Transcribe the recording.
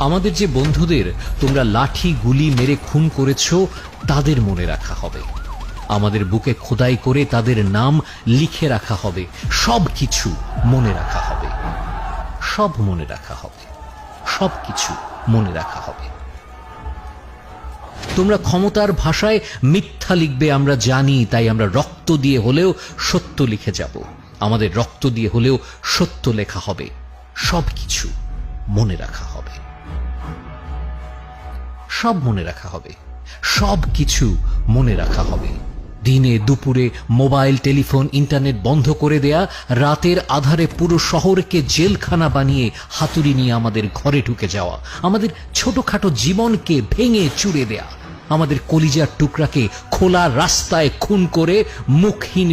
আমাদের যে বন্ধুদের তোমরা লাঠি গুলি মেরে খুন করেছো তাদের মনে রাখা হবে, আমাদের বুকে খোদাই করে তাদের নাম লিখে রাখা হবে, সব কিছু মনে রাখা হবে, সব মনে রাখা হবে, সব কিছু মনে রাখা হবে। তোমরা ক্ষমতার ভাষায় মিথ্যা লিখবে আমরা জানি, তাই আমরা রক্ত দিয়ে হলেও সত্য লিখে যাব, আমাদের রক্ত দিয়ে হলেও সত্য লেখা হবে, সব কিছু মনে রাখা হবে, সব মনে রাখা হবে, সব কিছু মনে রাখা হবে। দিনে দুপুরে মোবাইল টেলিফোন ইন্টারনেট বন্ধ করে দেয়া, রাতের আধারে পুরো শহরকে জেলখানা বানিয়ে হাতুড়ি নিয়ে আমাদের ঘরে ঢুকে যাওয়া, আমাদের ছোটখাটো জীবনকে ভেঙে চুরে দেয়া, আমাদের কলিজার টুকরাকে খোলা রাস্তায় খুন করে মুখহীন